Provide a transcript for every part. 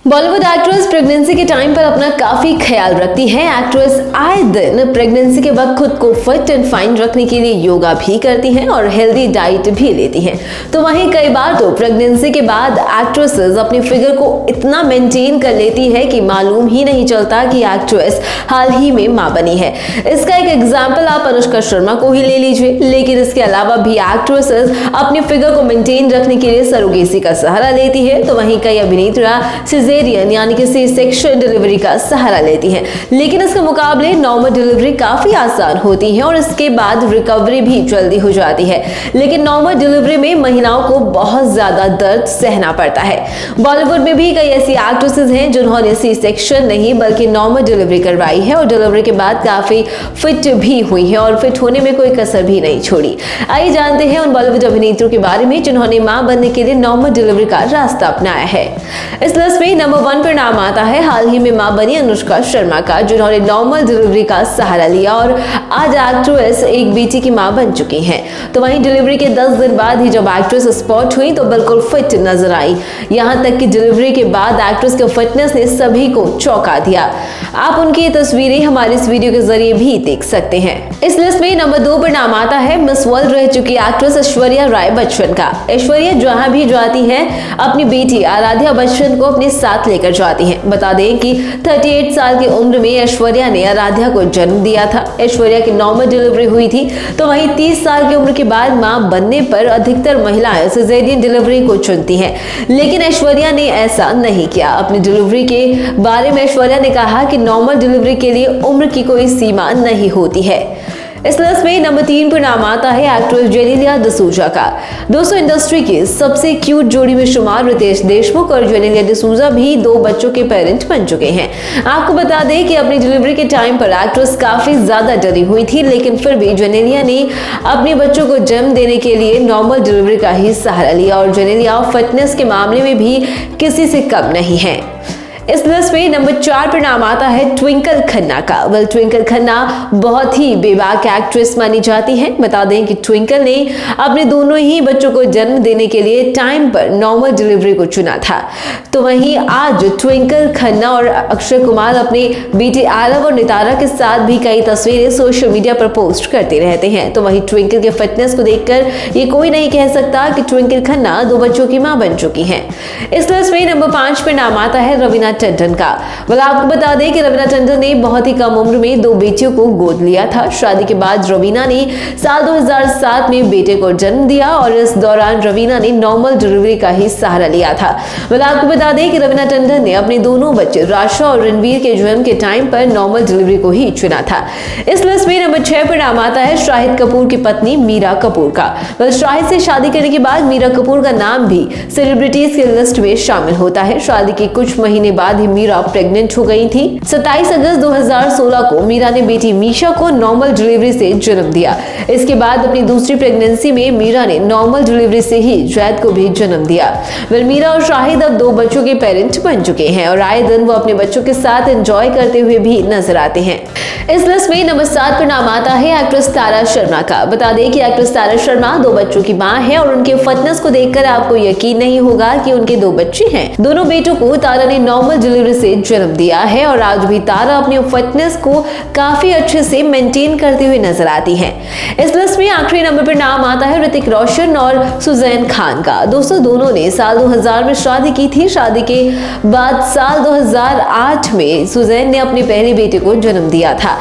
Bollywood actress pregnancy के time पर अपना काफी ख्याल रखती है। एक्ट्रेस आए दिन प्रेगनेंसी के वक्त खुद को फिट एंड फाइन रखने के लिए योगा भी करती हैं और हेल्दी डाइट भी लेती हैं। तो वहीं कई बार तो प्रेगनेंसी के बाद एक्ट्रेसेस अपने फिगर को इतना मेंटेन कर लेती है कि मालूम ही नहीं चलता कि एक्ट्रेस हाल ही में मां बनी है। इसका एक एग्जाम्पल आप अनुष्का शर्मा को ही ले लीजिए। लेकिन इसके अलावा भी एक्ट्रेसेस अपने फिगर को मेंटेन रखने के लिए सरोगेसी का सहारा लेती है। तो वहीं कई अभिनेत्रियां सिजेरियन यानी कि सी सेक्शन डिलीवरी का सहारा लेती हैं। लेकिन इसके मुकाबले नॉर्मल डिलीवरी काफी आसान होती है और इसके बाद रिकवरी भी जल्दी हो जाती है। लेकिन नॉर्मल डिलीवरी में महिलाओं को बहुत ज्यादा दर्द सहना पड़ता है। बॉलीवुड में भी कई ऐसी एक्ट्रेसेस हैं जिन्होंने सी सेक्शन नहीं बल्कि नॉर्मल डिलीवरी करवाई है और डिलीवरी के बाद काफी फिट भी हुई है और फिट होने में कोई कसर भी नहीं छोड़ी। आइए जानते हैं उन बॉलीवुड अभिनेत्रियों के बारे में जिन्होंने मां बनने के लिए नॉर्मल डिलीवरी का रास्ता अपनाया है। इस लिस्ट में नंबर 1 पर नाम आता है हाल ही में मां बनी अनुष्का शर्मा का, जिन्होंने नॉर्मल डिलीवरी का सहारा लिया और आज एक्ट्रेस एक बेटी की मां बन चुकी हैं। तो वहीं डिलीवरी के 10 दिन बाद ही जब एक्ट्रेस स्पॉट हुई तो बिल्कुल फिट नजर आई। यहां तक कि डिलीवरी के बाद एक्ट्रेस के फिटनेस ने सभी को चौंका दिया। आप उनकी ये तस्वीरें हमारे इस वीडियो के जरिए भी देख सकते हैं। इस लिस्ट में नंबर 2 पर नाम आता है मिस वर्ल्ड रह चुकी एक्ट्रेस ऐश्वर्या राय बच्चन का। ऐश्वर्या जहां भी जाती हैं अपनी बेटी आराध्या बच्चन को अपने साथ लेकर जाती हैं। बता दें कि 38 साल की उम्र में ऐश्वर्या ने आराध्या को जन्म दिया था। ऐश्वर्या की नॉर्मल डिलीवरी हुई थी। तो वहीं 30 साल की उम्र के बाद मां बनने पर अधिकतर महिलाएं सिजेरियन डिलीवरी को चुनती हैं। लेकिन ऐश्वर्या ने ऐसा नहीं किया। अपनी डिलीवरी के बारे में ऐश्वर्या ने कहा कि नॉर्मल डिलीवरी के लिए उम्र की कोई सीमा नहीं होती है। इस लिस्ट में नंबर 3 पर नाम आता है एक्ट्रेस जेनेलिया डिसूजा का। दोस्तों, इंडस्ट्री की सबसे क्यूट जोड़ी में शुमार रितेश देशमुख और जेनेलिया डिसूजा भी 2 बच्चों के पेरेंट बन चुके हैं। आपको बता दें कि अपनी डिलीवरी के टाइम पर एक्ट्रेस काफी ज्यादा डरी हुई थी, लेकिन फिर भी जेनेलिया ने अपने बच्चों को जन्म देने के लिए नॉर्मल डिलीवरी का ही सहारा लिया और जेनेलिया फिटनेस के मामले में भी किसी से कम नहीं है। इस लिस्ट में नंबर 4 पर नाम आता है ट्विंकल खन्ना का। ट्विंकल खन्ना बहुत ही बेबाक एक्ट्रेस मानी जाती है। बता दें कि ट्विंकल ने अपने दोनों ही बच्चों को जन्म देने के लिए टाइम पर नॉर्मल डिलीवरी को चुना था। तो वहीं आज ट्विंकल खन्ना और अक्षय कुमार अपने बेटे आरव और नितारा के साथ भी कई तस्वीरें सोशल मीडिया पर पोस्ट करते रहते हैं। तो वहीं ट्विंकल के फिटनेस को देखकर ये कोई नहीं कह सकता कि ट्विंकल खन्ना 2 बच्चों की मां बन चुकी हैं। इस लिस्ट में नंबर 5 पर नाम आता है रवीना टंडन का। आपको बता दें कि रवीना टंडन ने बहुत ही कम उम्र में 2 बेटियों को गोद लिया था। शादी के बाद रवीना ने साल 2007 में बेटे को जन्म दिया और इस दौरान रवीना ने नॉर्मल डिलीवरी का ही सहारा लिया था। आपको बता दें कि रवीना टंडन ने अपने दोनों बच्चे राशा और रणवीर के जन्म के टाइम पर नॉर्मल डिलीवरी को ही चुना था। इस लिस्ट में नंबर 6 पर नाम आता है शाहिद कपूर की पत्नी मीरा कपूर का। शाहिद से शादी करने के बाद मीरा कपूर का नाम भी सेलिब्रिटीज के लिस्ट में शामिल होता है। शादी के कुछ महीने बाद ही मीरा प्रेग्नेंट हो गई थी। 27 अगस्त 2016 को मीरा ने बेटी मीशा को नॉर्मल डिलीवरी से जन्म दिया। इसके बाद अपनी दूसरी प्रेगनेंसी में मीरा ने नॉर्मल डिलीवरी से ही जैद को भी जन्म दिया। मीरा और शाहिद अब 2 बच्चों के पेरेंट बन चुके हैं और आए दिन वो अपने बच्चों के साथ एंजॉय करते हुए भी नजर आते हैं। इस लिस्ट में नंबर 7 पर नाम आता है एक्ट्रेस तारा शर्मा का। बता दें कि एक्ट्रेस तारा शर्मा 2 बच्चों की मां है और उनके फिटनेस को देखकर आपको यकीन नहीं होगा कि उनके 2 बच्चे हैं। दोनों बेटों को तारा ने नॉर्मल डिलीवरी से जन्म दिया है और आज भी तारा अपनी फिटनेस को काफी अच्छे से मेंटेन करते हुए नजर आती हैं। इस लिस्ट में आखिरी नंबर पर नाम आता है ऋतिक रोशन और सुजैन खान का। दोस्तों, दोनों ने साल 2000 में शादी की थी। शादी के बाद साल 2008 में सुजैन ने अपने पहले बेटे को जन्म दिया था।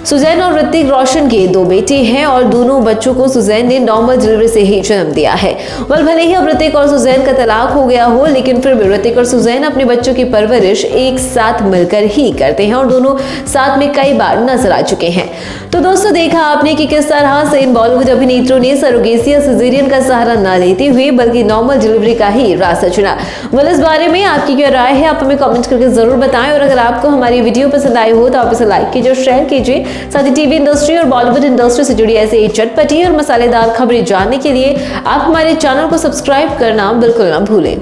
सुजैन और ऋतिक रोशन के 2 बेटे हैं और दोनों बच्चों को सुजैन ने नॉर्मल डिलीवरी से ही जन्म दिया है। भले ही अब ऋतिक और सुजैन का तलाक हो गया हो, लेकिन फिर भी ऋतिक और सुजैन अपने बच्चों की परवरिश एक साथ मिलकर ही करते हैं और दोनों साथ में कई बार नजर आ चुके हैं। तो दोस्तों, देखा आपने कि किस तरह से इन बॉलीवुड अभिनेत्रियों ने सरोगेसी या सिजेरियन का सहारा न लेते हुए बल्कि नॉर्मल डिलीवरी का ही रास्ता चुना। इस बारे में आपकी क्या राय है, आप हमें कमेंट करके जरूर बताएं और अगर आपको हमारी वीडियो पसंद आई हो तो आप इसे लाइक कीजिए, शेयर कीजिए। साथ ही टीवी इंडस्ट्री और बॉलीवुड इंडस्ट्री से जुड़ी ऐसे ही चटपटी और मसालेदार खबरें जानने के लिए आप हमारे चैनल को सब्सक्राइब करना बिल्कुल ना भूलें।